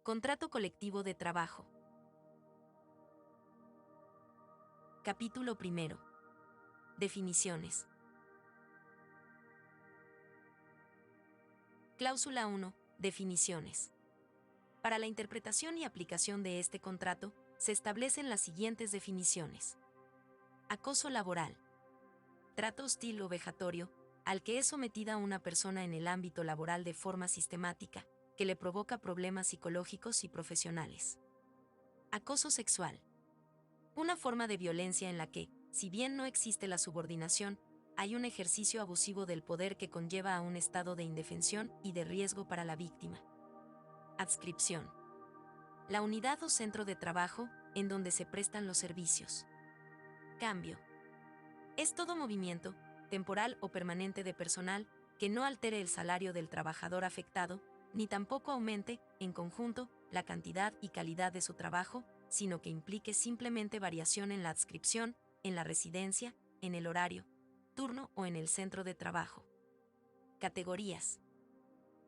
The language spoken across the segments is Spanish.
Contrato colectivo de trabajo. Capítulo primero. Definiciones. Cláusula 1. Definiciones. Para la interpretación y aplicación de este contrato, se establecen las siguientes definiciones. Acoso laboral. Trato hostil o vejatorio, al que es sometida una persona en el ámbito laboral de forma sistemática, que le provoca problemas psicológicos y profesionales. Acoso sexual. Una forma de violencia en la que, si bien no existe la subordinación, hay un ejercicio abusivo del poder que conlleva a un estado de indefensión y de riesgo para la víctima. Adscripción. La unidad o centro de trabajo en donde se prestan los servicios. Cambio. Es todo movimiento, temporal o permanente de personal, que no altere el salario del trabajador afectado, ni tampoco aumente, en conjunto, la cantidad y calidad de su trabajo, sino que implique simplemente variación en la adscripción, en la residencia, en el horario, turno o en el centro de trabajo. Categorías.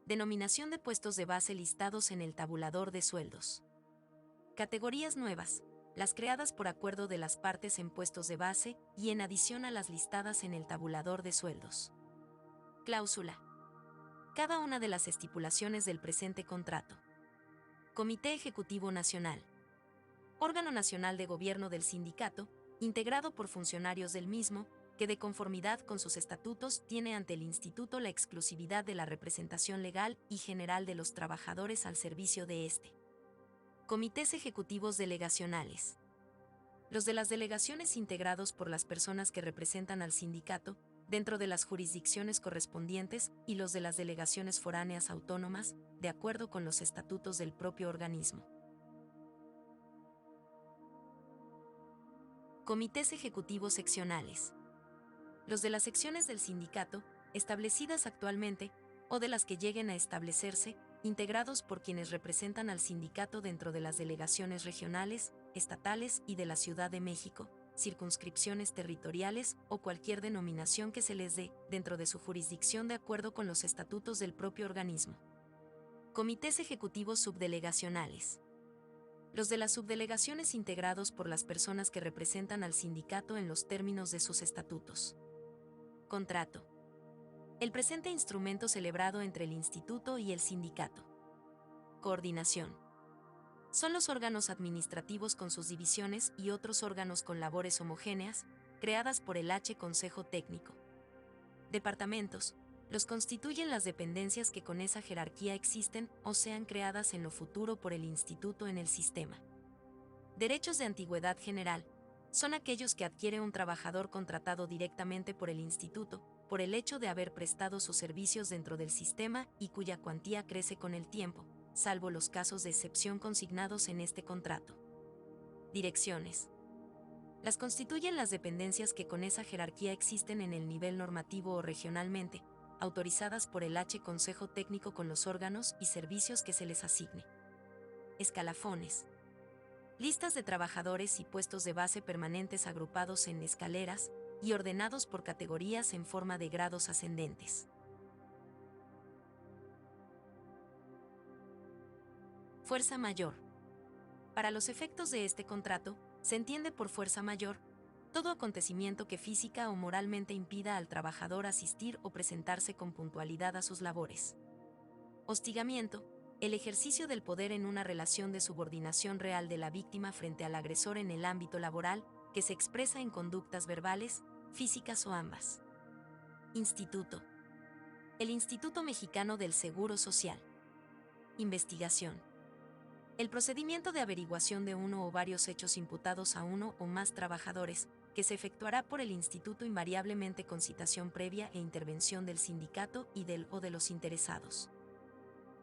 Denominación de puestos de base listados en el tabulador de sueldos. Categorías nuevas, las creadas por acuerdo de las partes en puestos de base y en adición a las listadas en el tabulador de sueldos. Cláusula. Cada una de las estipulaciones del presente contrato. Comité Ejecutivo Nacional. Órgano nacional de gobierno del sindicato, integrado por funcionarios del mismo, que de conformidad con sus estatutos tiene ante el Instituto la exclusividad de la representación legal y general de los trabajadores al servicio de éste. Comités Ejecutivos Delegacionales. Los de las delegaciones integrados por las personas que representan al sindicato, dentro de las jurisdicciones correspondientes, y los de las delegaciones foráneas autónomas, de acuerdo con los estatutos del propio organismo. Comités Ejecutivos Seccionales. Los de las secciones del sindicato, establecidas actualmente, o de las que lleguen a establecerse, integrados por quienes representan al sindicato dentro de las delegaciones regionales, estatales y de la Ciudad de México, circunscripciones territoriales o cualquier denominación que se les dé dentro de su jurisdicción de acuerdo con los estatutos del propio organismo. Comités Ejecutivos Subdelegacionales. Los de las subdelegaciones integrados por las personas que representan al sindicato en los términos de sus estatutos. Contrato. El presente instrumento celebrado entre el Instituto y el sindicato. Coordinación. Son los órganos administrativos con sus divisiones y otros órganos con labores homogéneas, creadas por el Consejo Técnico. Departamentos. Los constituyen las dependencias que con esa jerarquía existen o sean creadas en lo futuro por el Instituto en el sistema. Derechos de antigüedad general. Son aquellos que adquiere un trabajador contratado directamente por el Instituto, por el hecho de haber prestado sus servicios dentro del sistema y cuya cuantía crece con el tiempo, salvo los casos de excepción consignados en este contrato. Direcciones. Las constituyen las dependencias que con esa jerarquía existen en el nivel normativo o regionalmente, autorizadas por el Consejo Técnico con los órganos y servicios que se les asigne. Escalafones. Listas de trabajadores y puestos de base permanentes agrupados en escaleras y ordenados por categorías en forma de grados ascendentes. Fuerza mayor. Para los efectos de este contrato, se entiende por fuerza mayor todo acontecimiento que física o moralmente impida al trabajador asistir o presentarse con puntualidad a sus labores. Hostigamiento. El ejercicio del poder en una relación de subordinación real de la víctima frente al agresor en el ámbito laboral, que se expresa en conductas verbales, físicas o ambas. Instituto. El Instituto Mexicano del Seguro Social. Investigación. El procedimiento de averiguación de uno o varios hechos imputados a uno o más trabajadores, que se efectuará por el Instituto invariablemente con citación previa e intervención del sindicato y del o de los interesados.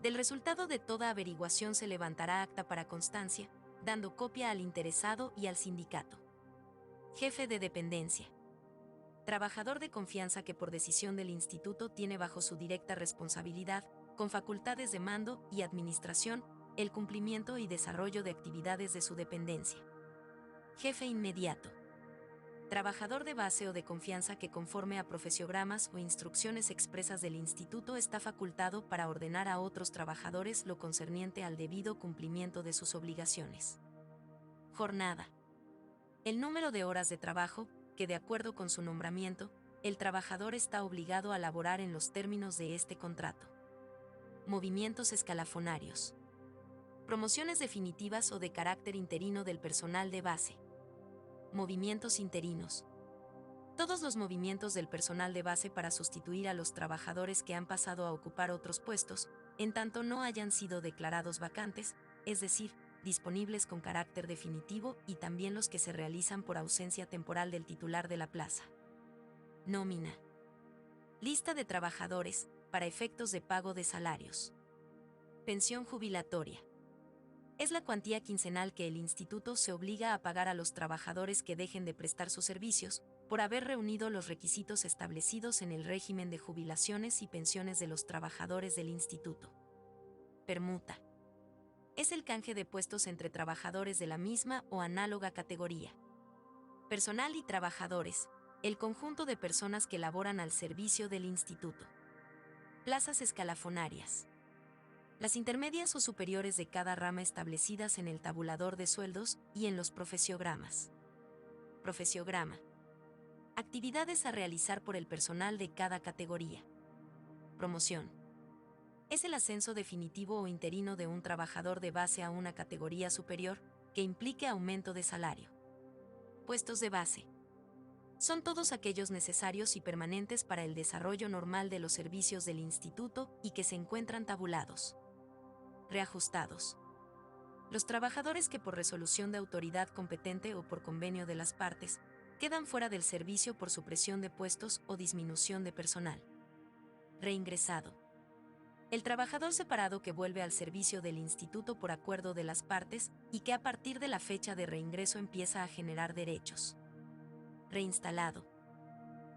Del resultado de toda averiguación se levantará acta para constancia, dando copia al interesado y al sindicato. Jefe de dependencia. Trabajador de confianza que por decisión del instituto tiene bajo su directa responsabilidad, con facultades de mando y administración, el cumplimiento y desarrollo de actividades de su dependencia. Jefe inmediato. Trabajador de base o de confianza que conforme a profesiogramas o instrucciones expresas del instituto está facultado para ordenar a otros trabajadores lo concerniente al debido cumplimiento de sus obligaciones. Jornada. El número de horas de trabajo, que de acuerdo con su nombramiento, el trabajador está obligado a laborar en los términos de este contrato. Movimientos escalafonarios. Promociones definitivas o de carácter interino del personal de base. Movimientos interinos. Todos los movimientos del personal de base para sustituir a los trabajadores que han pasado a ocupar otros puestos, en tanto no hayan sido declarados vacantes, es decir, disponibles con carácter definitivo, y también los que se realizan por ausencia temporal del titular de la plaza. Nómina. Lista de trabajadores, para efectos de pago de salarios. Pensión jubilatoria. Es la cuantía quincenal que el instituto se obliga a pagar a los trabajadores que dejen de prestar sus servicios, por haber reunido los requisitos establecidos en el régimen de jubilaciones y pensiones de los trabajadores del instituto. Permuta. Es el canje de puestos entre trabajadores de la misma o análoga categoría. Personal y trabajadores, el conjunto de personas que laboran al servicio del instituto. Plazas escalafonarias. Las intermedias o superiores de cada rama establecidas en el tabulador de sueldos y en los profesiogramas. Profesiograma. Actividades a realizar por el personal de cada categoría. Promoción. Es el ascenso definitivo o interino de un trabajador de base a una categoría superior, que implique aumento de salario. Puestos de base. Son todos aquellos necesarios y permanentes para el desarrollo normal de los servicios del instituto y que se encuentran tabulados. Reajustados. Los trabajadores que por resolución de autoridad competente o por convenio de las partes, quedan fuera del servicio por supresión de puestos o disminución de personal. Reingresado. El trabajador separado que vuelve al servicio del instituto por acuerdo de las partes y que a partir de la fecha de reingreso empieza a generar derechos. Reinstalado.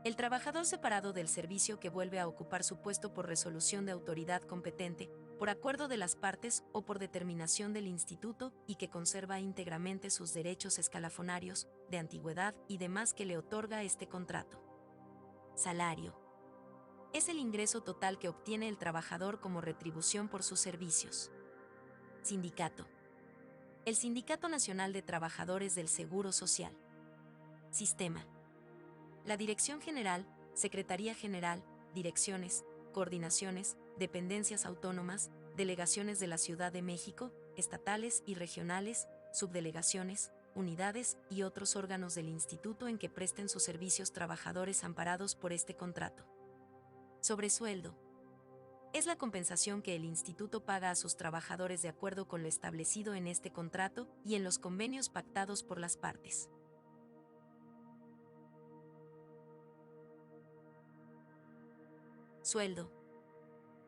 El trabajador separado del servicio que vuelve a ocupar su puesto por resolución de autoridad competente, por acuerdo de las partes o por determinación del instituto y que conserva íntegramente sus derechos escalafonarios, de antigüedad y demás que le otorga este contrato. Salario. Es el ingreso total que obtiene el trabajador como retribución por sus servicios. Sindicato. El Sindicato Nacional de Trabajadores del Seguro Social. Sistema. La Dirección General, Secretaría General, Direcciones, Coordinaciones, Dependencias autónomas, delegaciones de la Ciudad de México, estatales y regionales, subdelegaciones, unidades y otros órganos del instituto en que presten sus servicios trabajadores amparados por este contrato. Sobresueldo. Es la compensación que el instituto paga a sus trabajadores de acuerdo con lo establecido en este contrato y en los convenios pactados por las partes. Sueldo.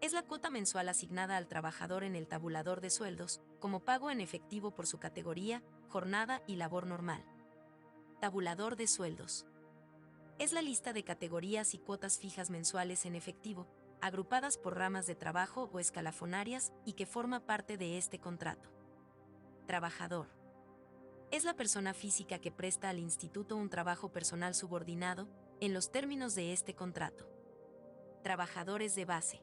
Es la cuota mensual asignada al trabajador en el tabulador de sueldos, como pago en efectivo por su categoría, jornada y labor normal. Tabulador de sueldos. Es la lista de categorías y cuotas fijas mensuales en efectivo, agrupadas por ramas de trabajo o escalafonarias y que forma parte de este contrato. Trabajador. Es la persona física que presta al instituto un trabajo personal subordinado, en los términos de este contrato. Trabajadores de base.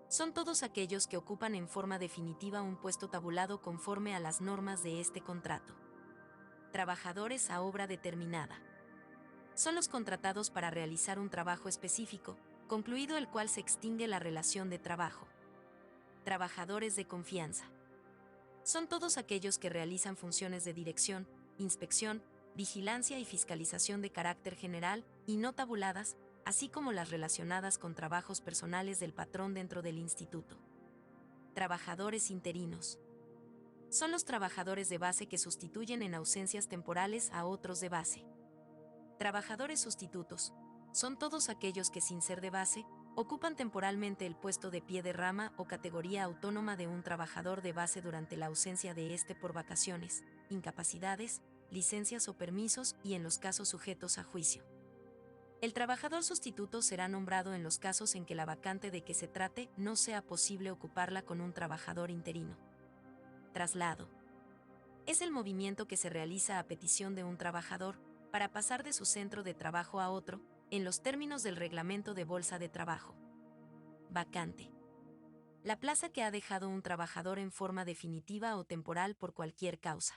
Son todos aquellos que ocupan en forma definitiva un puesto tabulado conforme a las normas de este contrato. Trabajadores a obra determinada. Son los contratados para realizar un trabajo específico, concluido el cual se extingue la relación de trabajo. Trabajadores de confianza. Son todos aquellos que realizan funciones de dirección, inspección, vigilancia y fiscalización de carácter general y no tabuladas, así como las relacionadas con trabajos personales del patrón dentro del instituto. Trabajadores interinos. Son los trabajadores de base que sustituyen en ausencias temporales a otros de base. Trabajadores sustitutos. Son todos aquellos que sin ser de base, ocupan temporalmente el puesto de pie de rama o categoría autónoma de un trabajador de base durante la ausencia de éste por vacaciones, incapacidades, licencias o permisos y en los casos sujetos a juicio. El trabajador sustituto será nombrado en los casos en que la vacante de que se trate no sea posible ocuparla con un trabajador interino. Traslado. Es el movimiento que se realiza a petición de un trabajador, para pasar de su centro de trabajo a otro, en los términos del reglamento de bolsa de trabajo. Vacante. La plaza que ha dejado un trabajador en forma definitiva o temporal por cualquier causa.